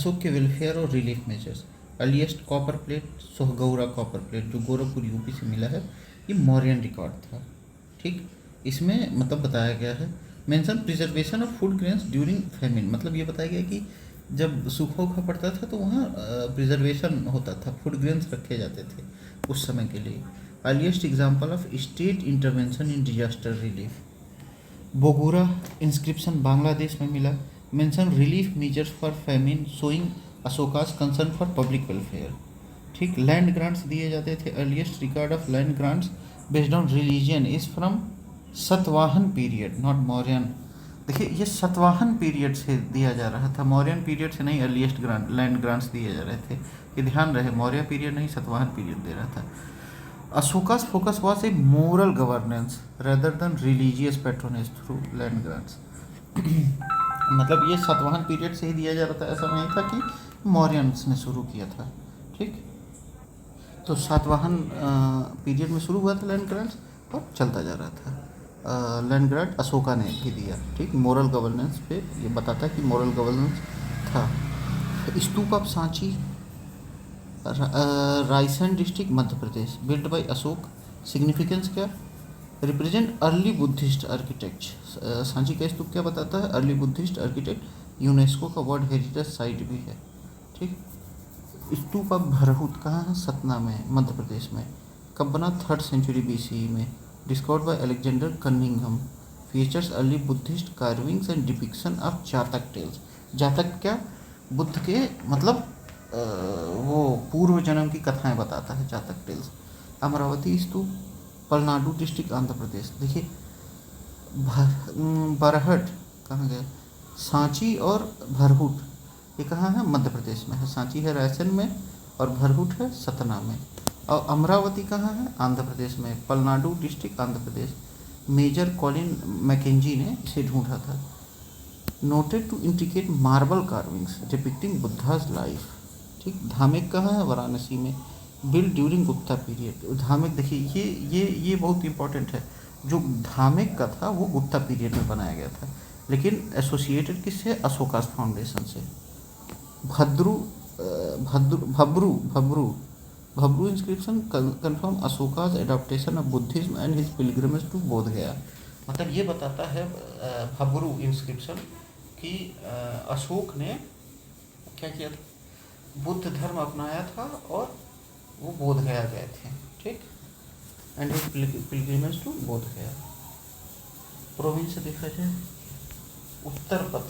अशोक के वेलफेयर और relief measures. Earliest copper plate Sohgaura copper plate जो गोरखपुर यूपी से मिला है, ये मौर्यन रिकॉर्ड था। ठीक, इसमें मतलब बताया गया है mention preservation of food grains during famine, मतलब ये बताया गया कि जब सूखा उखा पड़ता था तो वहाँ प्रिजर्वेशन होता था, फूड ग्रेन्स रखे जाते थे उस समय के लिए। Earliest example of state intervention in disaster relief. Bogura inscription Bangladesh में मिला। Mention relief measures for famine showing Ashoka's concern for public welfare. ठीक, लैंड ग्रांट्स दिए जाते थे। Earliest record of land grants based on religion is from Satavahana period not Mauryan. देखिए, ये Satavahana period से दिया जा रहा था, मौर्यन पीरियड से नहीं अर्लीस्ट ग्रांट लैंड ग्रांट्स दिए जा रहे थे। ये ध्यान रहे, मौर्य पीरियड नहीं, सतवाहन पीरियड दे रहा था। अशोका's focus was a moral governance rather than religious patronage through land grants। मतलब ये सातवाहन पीरियड से ही दिया जा रहा था, ऐसा नहीं था कि मौर्यंस ने शुरू किया था। ठीक, तो सातवाहन पीरियड में शुरू हुआ था लैंड ग्रांट्स और चलता जा रहा था। लैंड ग्रांट अशोका ने भी दिया। ठीक, मोरल गवर्नेंस पे ये बताता है कि मोरल गवर्नेंस था। Stupa of Sanchi, Raisen district Madhya Pradesh, build by Ashoka. Significance क्या, represent early Buddhist architect. Sanchi का स्तूप क्या बताता है, अर्ली बुद्धिस्ट आर्किटेक्ट, यूनेस्को का वर्ल्ड हेरिटेज साइट भी है। ठीक, स्तूप ऑफ भरहुत कहाँ है, सतना में, मध्य प्रदेश में। कब बना, 3rd सेंचुरी BCE में। Discovered by Alexander Cunningham. Features early Buddhist carvings and depiction of जातक टेल्स। जातक क्या, बुद्ध के मतलब वो पूर्व जन्म की कथाएं बताता है, जातक टेल्स। अमरावती स्तूप, पलनाडु डिस्ट्रिक्ट आंध्र प्रदेश। देखिए, बरहट कहाँ गया, सांची और भरहुट ये कहाँ है, मध्य प्रदेश में है। सांची है रायसेन में और भरहुट है सतना में। और अमरावती कहाँ है, आंध्र प्रदेश में, Palnadu district Andhra Pradesh. Major Colin Mackenzie ने इसे ढूंढा था। Noted to indicate marble carvings depicting Buddha's life. ठीक, धामिक कहाँ है, वाराणसी में, build during Gupta period. Dhamek देखिए, ये बहुत इंपॉर्टेंट है, जो धामिक का था वो गुप्ता पीरियड में बनाया गया था, लेकिन एसोसिएटेड किससे, अशोकास फाउंडेशन से। Bhabru inscription confirm Ashoka's adaptation of Buddhism and his pilgrimage to Bodh Gaya. मतलब ये बताता है भब्रू इंस्क्रिप्शन कि अशोक ने क्या किया था, बुद्ध धर्म अपनाया था और वो बोध गया गए थे। ठीक, and his pilgrimage to Bodh गया। प्रोविंस देखा जाए, उत्तर पथ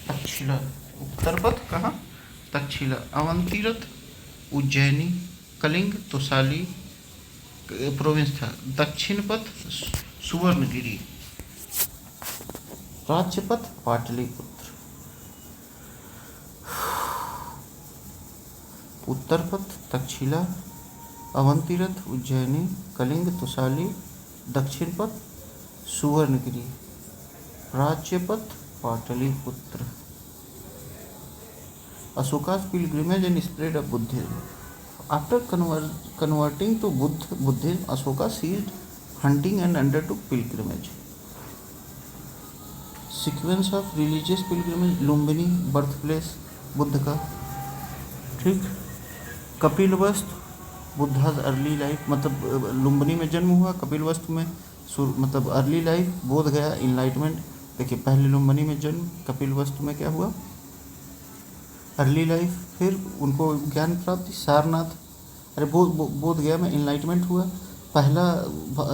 तक्षशिला, उत्तर पथ कहाँ, तक्षशिला, अवंतीरथ, उज्जैनी, कलिंग, तोसाली प्रोविंस था। दक्षिण पथ सुवर्णगिरी, राज्य पथ पाटलिपुत्र। उत्तर पथ तक्षशिला, अवंतीरथ, उज्जैनी, कलिंग, तोसाली। दक्षिण पथ सुवर्णगिरी, राज्य पथ Pataliputra. अशोका's pilgrimage and spread of Buddhism. After converting to Buddhism, Ashoka ceased hunting and undertook pilgrimage. Sequence of religious pilgrimage, Lumbini birthplace Buddha का। ठीक, कपिलवस्तु बुद्धाज अर्ली लाइफ, मतलब लुम्बिनी में जन्म हुआ, कपिलवस्तु में मतलब अर्ली लाइफ, बोध गया इनलाइटमेंट। देखिए, पहले लुम्बिनी में जन्म, कपिलवस्तु में क्या हुआ, अर्ली लाइफ, फिर उनको ज्ञान प्राप्ति, सारनाथ, अरे बोध गया में इनलाइटमेंट हुआ। पहला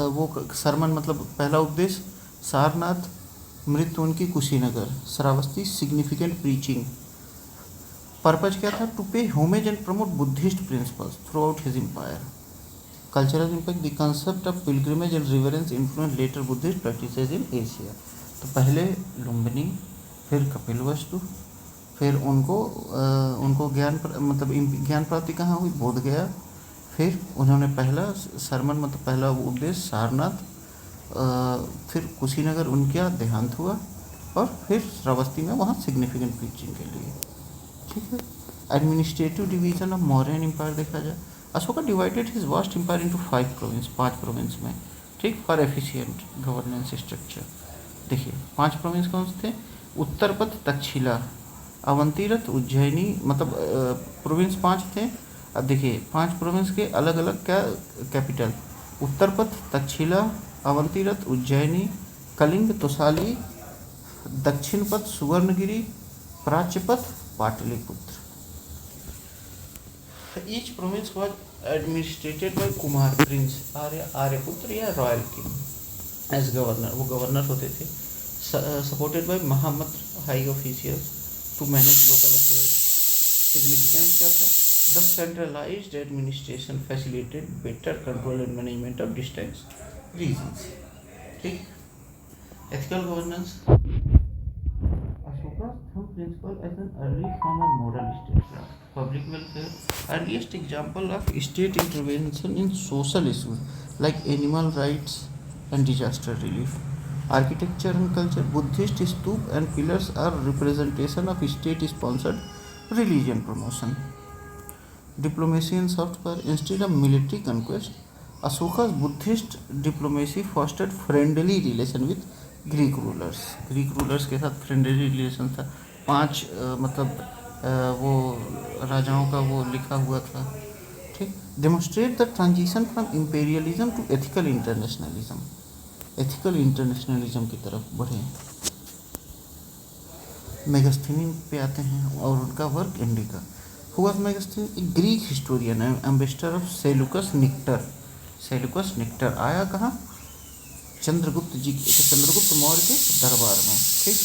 वो सरमन मतलब पहला उपदेश सारनाथ, मृत्यु उनकी Kushinagar, Shravasti, significant preaching. Purpose क्या था, to pay homage and promote Buddhist principles throughout his empire. Cultural impact, the concept of pilgrimage and reverence influence later Buddhist practices in Asia. तो पहले लुम्बिनी, फिर कपिलवस्तु, फिर उनको ज्ञान मतलब ज्ञान प्राप्ति कहाँ हुई, बोध गया। फिर उन्होंने पहला सरमन मतलब पहला उपदेश सारनाथ, फिर कुशीनगर उनका देहांत हुआ, और फिर श्रावस्ती में वहाँ सिग्निफिकेंट प्रीचिंग के लिए। ठीक है, administrative division of Mauryan empire देखा जाए, Ashoka divided his vast empire into 5 province, 5 province में। ठीक, फॉर एफिशिएंट गवर्नेंस स्ट्रक्चर। देखिए, 5 प्रोविंस कौन से थे, उत्तर पथ तक्षशिला, अवंतीरथ, उज्जैनी, मतलब प्रोविंस 5 थे। अब देखिए 5 प्रोविंस के अलग अलग क्या capital, Uttarapatha, Takshashila, Avantiratha, Ujjaini, Kalinga, Tosali, Dakshinapatha, Suvarnagiri, Prachyapatha, Pataliputra. Each province was administered by Kumar prince, Aryaputra या रॉयल किंग एज गवर्नर, वो गवर्नर होते थे। Supported by Mahamatra high officials to manage local affairs. Significance क्या था? The centralised administration facilitated better control and management of distance regions. ठीक। Ethical governance, Ashoka's thumb principle as an early form of moral state. Public welfare, earliest example of state intervention in social issues like animal rights and disaster relief. Architecture and culture, Buddhist stup and pillars are representation of state-sponsored religion promotion. Diplomacy and soft power, instead of military conquest, Ashoka's Buddhist diplomacy fostered friendly relation with Greek rulers के साथ friendly relation था। 5 मतलब वो राजाओं का वो लिखा हुआ था। ठीक। Demonstrate the transition from imperialism to ethical internationalism की तरफ बढ़े। मेगास्थनीन पे आते हैं और उनका work Indica. Who was Megasthenes? A Greek historian and ambassador of Seleucus Nicator आया कहाँ? चंद्रगुप्त मौर्य के दरबार में। ठीक।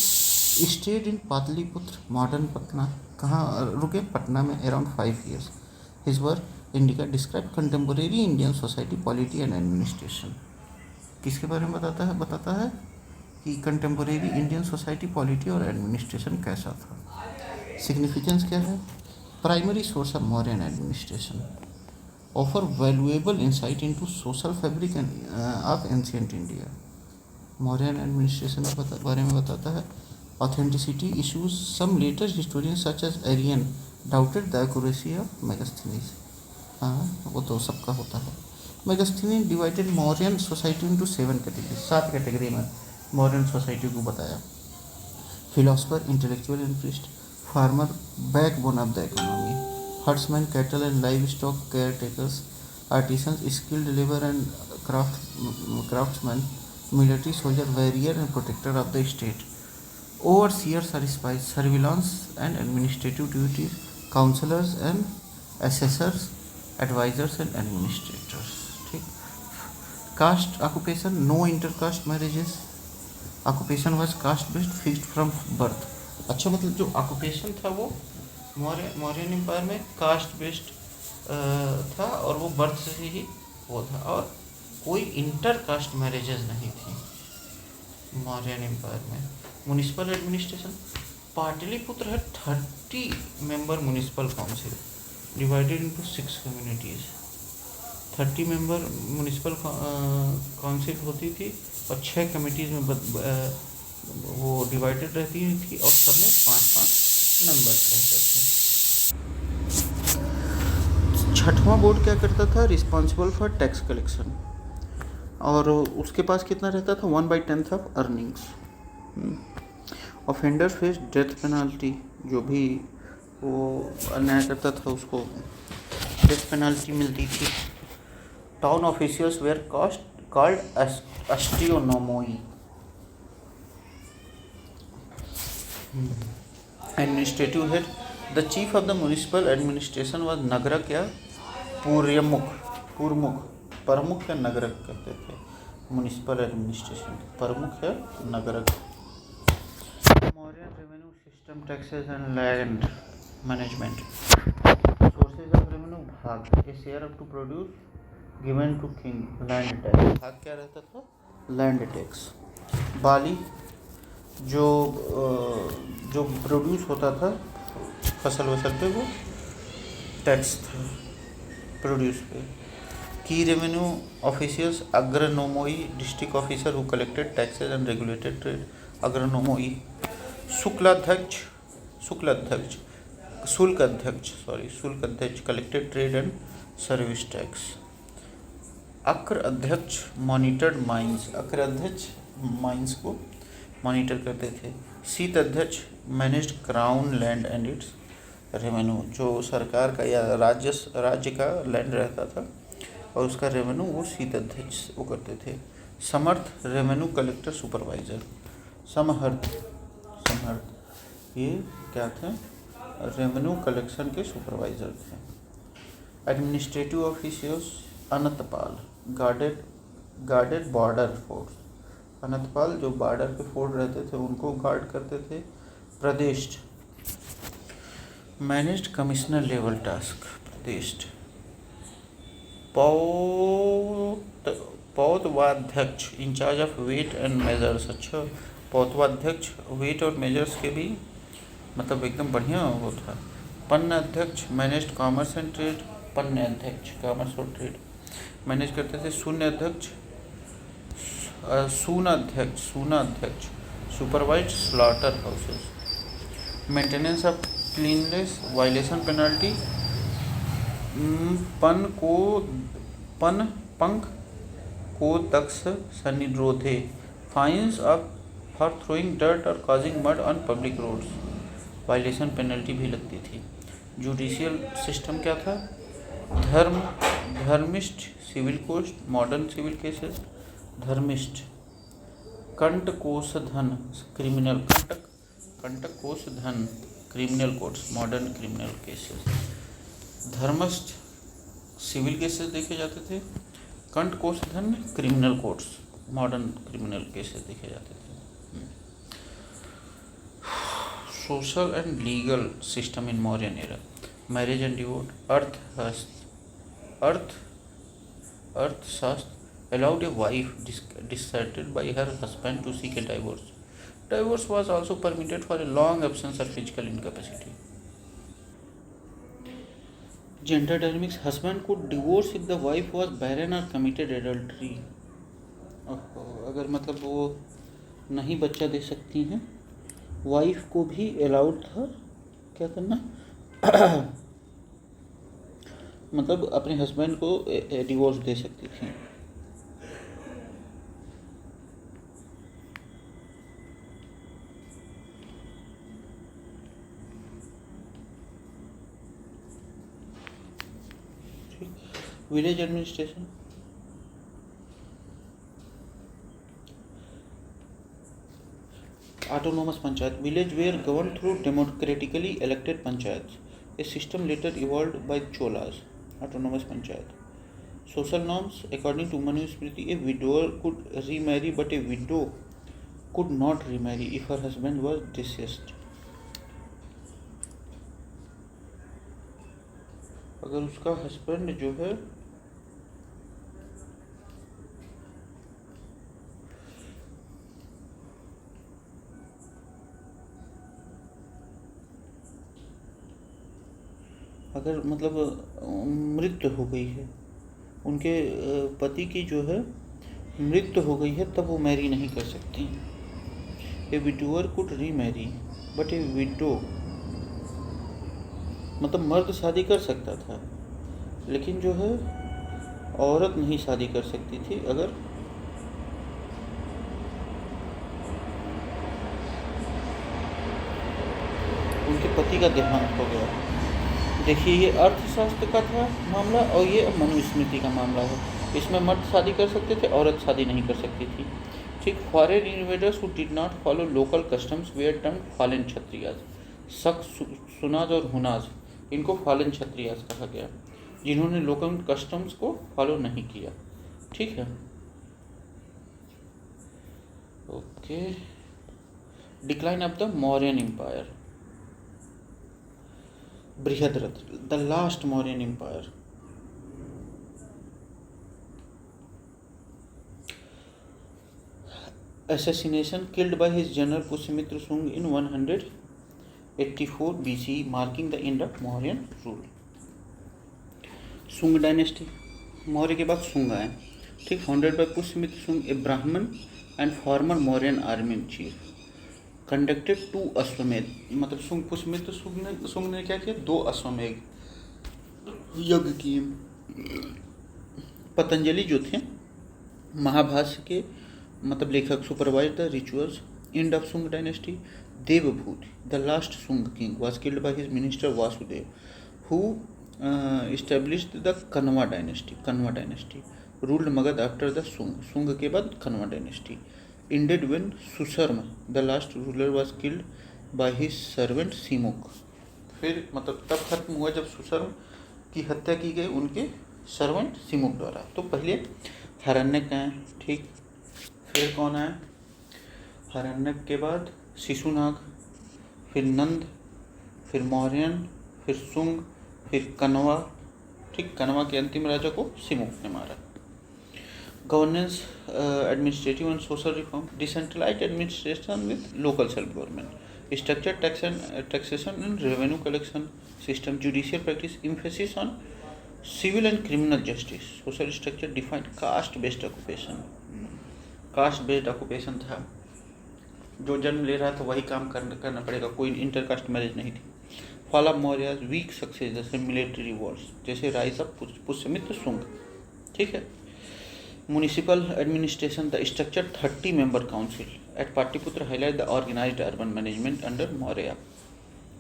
Stayed in Pataliputra, modern Patna. कहाँ रुके? पटना में around 5 years। His work Indica describe contemporary Indian society, polity and administration. किसके बारे में बताता है कि कंटेम्पोरेरी इंडियन सोसाइटी, पॉलिटी और एडमिनिस्ट्रेशन कैसा था। सिग्निफिकेंस क्या है? Primary source of Mauryan administration, offer valuable insight into social fabric of ancient India. Mauryan administration के बारे में बताता है। Authenticity issues, some later historian such as Arrian doubted the accuracy of Megasthenes. हाँ, वो तो सबका होता है। Megasthenes divided Mauryan society into 7 category, 7 category में मौर्यन सोसाइटी को बताया। Philosopher, intellectual and priest, farmer, backbone of the economy, herdsmen, cattle and livestock caretakers, artisans, skilled labor and craftsmen, military soldier, warrior and protector of the state, overseers or spies, surveillance and administrative duties, counselors and assessors, advisors and administrators। ठीक। Caste occupation, no intercaste marriages, occupation was caste based, fixed from birth. अच्छा, मतलब जो occupation था वो Mauryan empire में caste based था और वो बर्थ से ही वो था, और कोई इंटर कास्ट मैरिजेज नहीं थी मौर्यन एम्पायर में। म्यूनिसिपल एडमिनिस्ट्रेशन, पाटलिपुत्र है 30 member municipal council divided into 6 communities. 30 member municipal council होती थी और 6 कमिटीज़ में वो डिवाइडेड रहती थी और सब में 5-5 नंबर्स रहते थे। छठवां बोर्ड क्या करता था? रिस्पॉन्सिबल फॉर टैक्स कलेक्शन, और उसके पास कितना रहता था? 1/10 of earnings. Offender face death penalty, जो भी वो अन्याय करता था उसको डेथ पेनाल्टी मिलती थी। Town officials were called astynomoi. Administrative head, the chief of the municipal administration was Nagaraka या प्रमुख या नगरक कहते थे। म्यूनिसिपल एडमिनिस्ट्रेशन प्रमुख या Nagaraka. Mauryan revenue system, taxes and land management. Sources of revenue, bhaga, a share of to produce given to king. Land tax, भाग क्या रहता था? Land tax. बाली, जो प्रोड्यूस होता था फसल पे, वो टैक्स था प्रोड्यूस पे। Key revenue officials, agronomoi, district officer who collected taxes and regulated trade, agronomoi. Shulka Adhyaksha collected trade and service tax. Akra Adhyaksha monitored mines, अक्र अध्यक्ष माइंस को मॉनिटर करते थे। शीत अध्यक्ष managed crown land and it's revenue, जो सरकार का या राज्य का लैंड रहता था और उसका रेवेन्यू वो शीत अध्यक्ष वो करते थे। समर्थ रेवेन्यू कलेक्टर सुपरवाइजर, समहर्थ समर्थ ये क्या थे, रेवेन्यू कलेक्शन के सुपरवाइजर थे। Administrative officers Anantpal, guarded border force, Anantpal जो बॉर्डर पे फोर्ट रहते थे उनको गार्ड करते थे। Pradesh managed commissioner level task, Pradesh. Pautavadhyaksha in charge of weight and measures, अच्छा पौतवाध्यक्ष वेट और मेजर्स के भी मतलब एकदम बढ़िया वो था। पन्न अध्यक्ष मैनेज्ड कॉमर्स एंड ट्रेड, पन्न अध्यक्ष कॉमर्स और ट्रेड मैनेज करते थे। शून्य अध्यक्ष सूनाध्यक्ष supervise slaughter houses. Maintenance of cleanness violation penalty, पंख को दक्ष सनिरोधे, fines of for throwing dirt और causing mud on public roads, violation penalty भी लगती थी। जुडिशियल सिस्टम क्या था, धर्मिष्ठ civil code, modern civil cases, धर्मिष्ठ। कंटकोषधन क्रिमिनल, कंटकोषधन criminal codes, modern criminal cases. धर्मस्थ सिविल केसेस देखे जाते थे, कंटकोषधन criminal codes, modern criminal cases देखे जाते थे। Social and legal system in Mauryan era, marriage and divorce, Arthashastra allowed a wife deserted by her husband to seek a divorce. Divorce was also permitted for a long absence or physical incapacity. Gender dynamics, husband could divorce if the wife was barren or committed adultery. अगर मतलब वो नहीं बच्चा दे सकती हैं, wife को भी allowed था क्या करना मतलब अपने हस्बैंड को डिवोर्स दे सकती थी। Village administration, autonomous panchayat, village were govern through democratically elected panchayat, a system later evolved by Cholas, autonomous panchayat. Social norms according to Manusmriti, a widower could remarry but a widow could not remarry if her husband was deceased. अगर उसका husband जो है अगर मतलब मृत्यु हो गई है, उनके पति की जो है मृत्यु हो गई है, तब वो मैरी नहीं कर सकती। A widower could remarry but a widow, मतलब मर्द शादी कर सकता था लेकिन जो है औरत नहीं शादी कर सकती थी अगर उनके पति का देहांत हो गया। देखिए ये अर्थशास्त्र का था मामला और ये मनुस्मृति का मामला है। इसमें मर्द शादी कर सकते थे, औरत शादी नहीं कर सकती थी। ठीक, foreign invaders who did not follow local customs were termed fallen Kshatriyas, Shaka, सुनाज और हुनाज, इनको फॉलेन क्षत्रियाज कहा गया जिन्होंने लोकल कस्टम्स को फॉलो नहीं किया। ठीक है, okay. Decline of the Mauryan empire, Brihadratha, the last Mauryan empire. Assassination, killed by his general Pushyamitra Sung in 184 BC, marking the end of Mauryan rule. Sung dynasty, Maurya के बाद सुंग आए। ठीक, फाउंडेड बाय पुष्यमित्र सुंग, ए ब्राह्मण and farmer Mauryan army chief, conducted 2 अश्वमेध, मतलब पुष्यमित्र सुंग ने क्या किया, 2 अश्वमेध यज्ञ किए। पतंजलि जो थे महाभाष्य के मतलब लेखक, supervise the rituals End of Sung dynasty. Devabhuti, the last Sung king, was killed by his minister Vasudev, who established the Kanwa dynasty. Kanwa dynasty ruled Magad after the Sung. Sung के बाद Kanwa dynasty ended when Susarma, the last ruler, was killed by his servant Simuk. फिर मतलब तब खत्म हुआ जब सुसर्म की हत्या की गई उनके सर्वेंट सिमुक द्वारा। तो पहले हरण्यक आए, ठीक, फिर कौन आए, हरण्यक के बाद शिशुनाग, फिर नंद, फिर मौर्यन, फिर सुंग, फिर कनवा, ठीक। कनवा के अंतिम राजा को सिमुक ने मारा। Governance, administrative and social reform, decentralised administration with local self government, structured taxation and revenue collection system, judicial practice, emphasis on civil and criminal justice, social structure defined caste based occupation, caste based occupation था, जो जन्म ले रहा था वही काम करना पड़ेगा, कोई इंटरकास्ट मैरिज नहीं थी। Fall of Maurya, weak success जैसे मिलिट्री वॉर्स, जैसे राइज ऑफ पुष्यमित्र शुंग, ठीक है। Municipal administration, the structure 30 member council at Patliputra highlight the organized urban management under Maurya.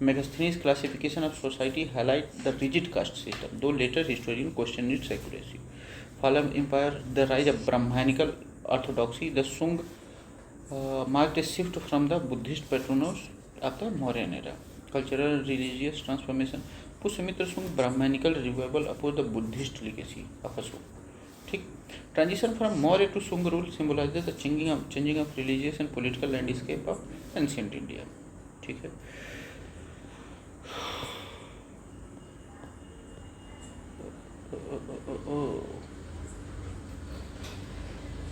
Megasthenes classification of society highlight the rigid caste system, though later historian question its accuracy. Fall of empire, the rise of Brahmanical orthodoxy, the Sung marked a shift from the Buddhist patronage of the Mauryan era. Cultural and religious transformation, Pushyamitra Sung Brahmanical revival upon the Buddhist legacy of Ashoka, ठीक। Transition from Maurya to Shunga rule symbolises the changing of religious and political landscape of ancient India, ठीक है।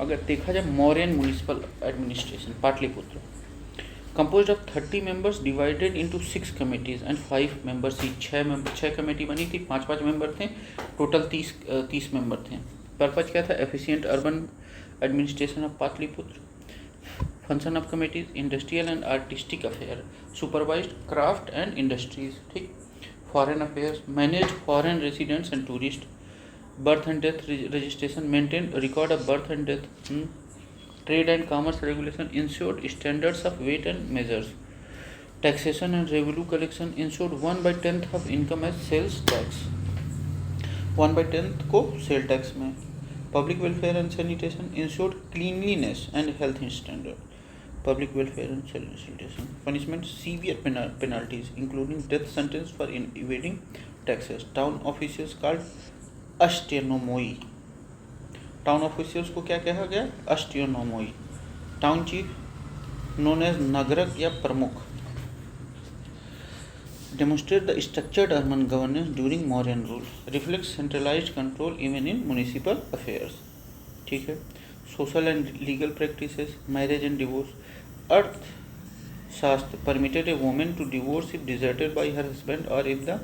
अगर देखा जाए Mauryan municipal administration Pataliputra, composed of 30 members divided into 6 committees and 5 members each, 6 committee बनी थी, 5 member थे, total 30 member थे। पर्पज क्या था, efficient urban administration of Pataliputra. Function of committees, industrial and artistic affair, supervised craft and industries, ठीक। Foreign affairs, manage foreign residents and tourist. Birth and death registration, maintain record of birth and death. Trade and commerce regulation, ensured standards of weight and measures. Taxation and revenue collection, ensured 1/10 of income as sales tax, 1/10 को sale tax में। Public welfare and sanitation, ensured cleanliness and health standard, public welfare and sanitation. Punishment, severe penalties including death sentence for evading taxes. Town officials called अष्टेनोमोई, town officials को क्या कहा गया, अष्टेनोमोई। Town chief known as नगरक या प्रमुख। Demonstrate the structured urban governance during Mauryan rule, reflects centralized control even in municipal affairs, ठीक है। Social and legal practices, marriage and divorce, अर्थशास्त्र permitted a woman to divorce if deserted by her husband or if the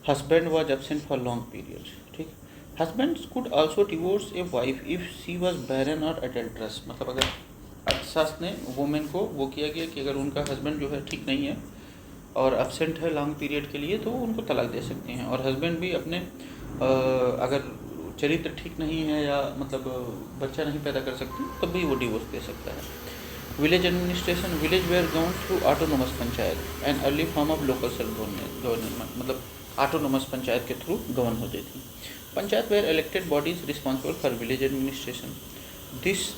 husband was absent for long periods, ठीक। Husbands could also divorce a wife if she was barren or adulterous, मतलब अगर अर्थशास्त्र ने women को वो किया गया कि अगर उनका हस्बैंड जो है ठीक नहीं है और अब्सेंट है लॉन्ग पीरियड के लिए तो उनको तलाक दे सकते हैं, और हस्बैंड भी अपने अगर चरित्र ठीक नहीं है या मतलब बच्चा नहीं पैदा कर सकती तब भी वो डिवोर्स दे सकता है। Village administration, village were govern through autonomous panchayat, and early form of local self government, मतलब ऑटोनोमस पंचायत के थ्रू गवर्न होती थी। Panchayat were elected bodies responsible for village administration. This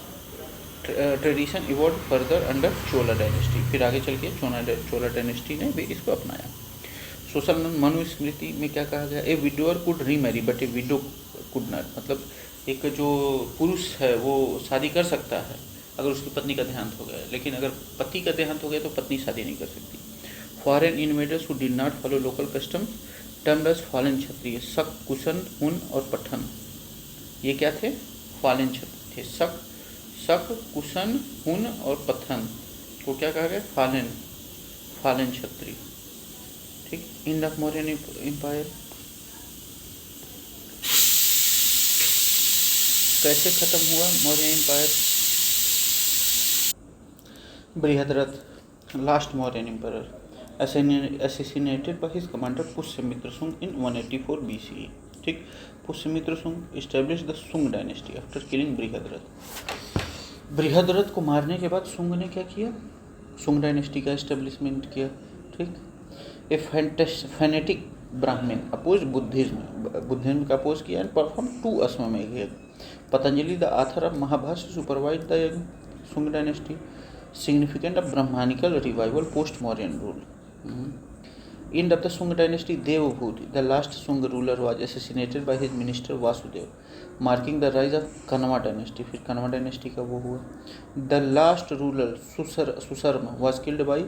tradition evolve further under Chola dynasty, फिर आगे चल के चोला डायनेस्टी ने भी इसको अपनाया। सोशल मनुस्मृति में क्या कहा गया, a widower could remarry but a widow could not, मतलब एक जो पुरुष है वो शादी कर सकता है अगर उसकी पत्नी का देहांत हो गया, लेकिन अगर पति का देहांत हो गया तो पत्नी शादी नहीं कर सकती। Foreign invaders who did not follow local customs termed as foreign Kshatriya, Shaka, Kushan, हुन और पठन, ये क्या थे, फॉरेन क्षत्रिय थे। शक, कुशन, हुन और पत्थन को क्या कहा गया, फालन क्षत्रिय, ठीक। इंड ऑफ मौर्यन एम्पायर, कैसे खत्म हुआ Maurya empire. Brihadratha, last Mauryan empire, assassinated by his commander Pushyamitra Sung in 184 BCE, ठीक। पुष्यमित्र सुंग established the Sung dynasty after killing Brihadrath. Brihadratha को मारने के बाद शुंग ने क्या किया, शुंग डायनेस्टी का एस्टेब्लिशमेंट किया। ठीक, a fanatic Brahmin oppose Buddhism का अपोज किया एंड परफॉर्म 2 अश्वमेध यज्ञ। Patanjali the author of Mahabhashya supervise the यज्ञ Shunga dynasty significant of Brahmanical revival post-Mauryan rule. End of the Shunga dynasty, Devabhuti, the last Shunga ruler, was assassinated by his minister Vasudeva, marking the rise of Kanava dynasty. फिर Kanava dynasty का वो हुआ. The last ruler Susarma was killed by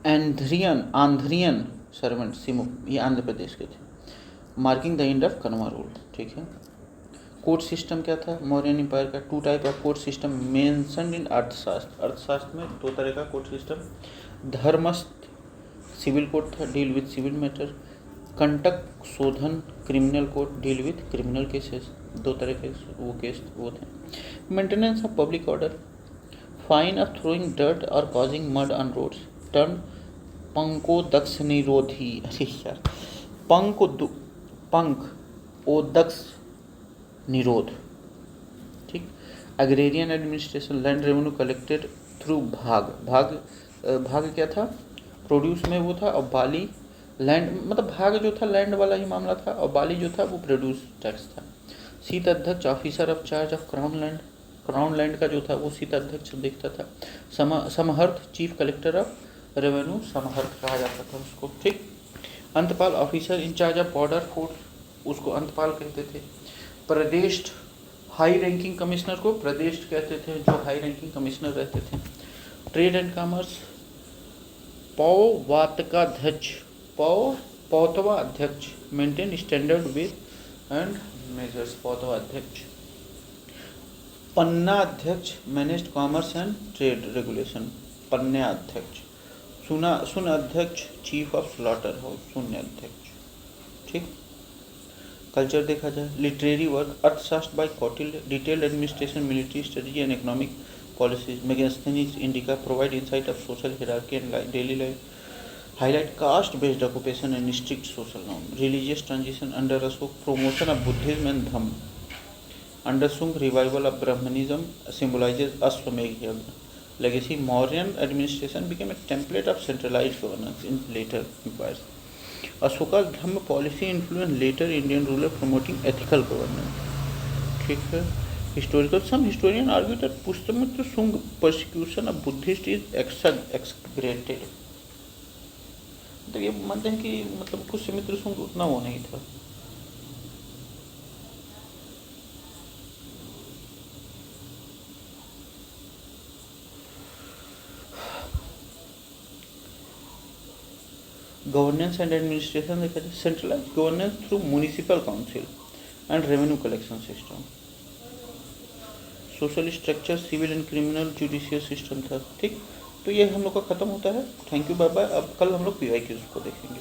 Andhrian servant Simuk, ये आंध्र प्रदेश के थे, marking the end of Kanava rule. ठीक है. Court system क्या था मौर्यन एम्पायर का? 2 type of court system mentioned in Arthashastra. Arthashastra में 2 तरह का कोर्ट सिस्टम, धर्मस्थ सिविल कोर्ट था, डील विद सिविल मैटर, कंटक शोधन criminal court, deal with criminal cases. 2 तरह के वो केस वो थे। Maintenance of public order, fine of throwing dirt और causing mud on roads, term पंकोदक्ष निरोधी। अरे यार, पंकोदक्ष निरोध। ठीक, agrarian administration, land revenue collected through भाग क्या था, प्रोड्यूस में वो था, और बाली लैंड, मतलब भाग जो था लैंड वाला ही मामला था, और बाली जो था वो प्रोड्यूस टैक्स था। शीत अध्यक्ष officer of charge of crown land का जो था वो शीत अध्यक्ष देखता था। समहर्थ चीफ कलेक्टर ऑफ रेवेन्यू, समहर्थ कहा जाता था उसको। ठीक, अंतपाल officer in charge of border force, उसको अंतपाल कहते थे। प्रदेश हाई रैंकिंग कमिश्नर को प्रदेश कहते थे, जो हाई रैंकिंग कमिश्नर रहते थे। ट्रेड एंड कॉमर्स पौतवाध्यक्ष maintain standard with and measures, पौतवाध्यक्ष। पन्नाध्यक्ष manage commerce and trade regulation, पन्नाध्यक्ष। सुनाध्यक्ष चीफ ऑफ स्लॉटर हाउस, शून्याध्यक्ष। ठीक, कल्चर देखा जाए, literary work, Arthashastra by Kautilya, detailed administration, military strategy and economic policies, Megasthenes Indica, provide insight of social hierarchy and daily life, highlight caste based occupation and strict social norm, religious transition under Ashoka, promotion of Buddhism and Dhamma, under Shunga revival of Brahmanism symbolises Ashvamedha yajna, legacy Mauryan administration became a template of centralized governance in later empires. Ashoka's Dhamma policy influenced later Indian ruler promoting ethical governance. ठीक है. Some historians argue that Pushyamitra Shunga persecution of Buddhists is exaggerated. तो ये मानते हैं कि मतलब पुष्यमित्र शुंग उतना वो नहीं था. गवर्नेंस एंड एडमिनिस्ट्रेशन देखा जाए, centralise governance through municipal council and revenue collection system, social structure civil and criminal judicial system था. ठीक, तो ये हम लोग का खत्म होता है. Thank you, bye bye. अब कल हम लोग PYQs को देखेंगे.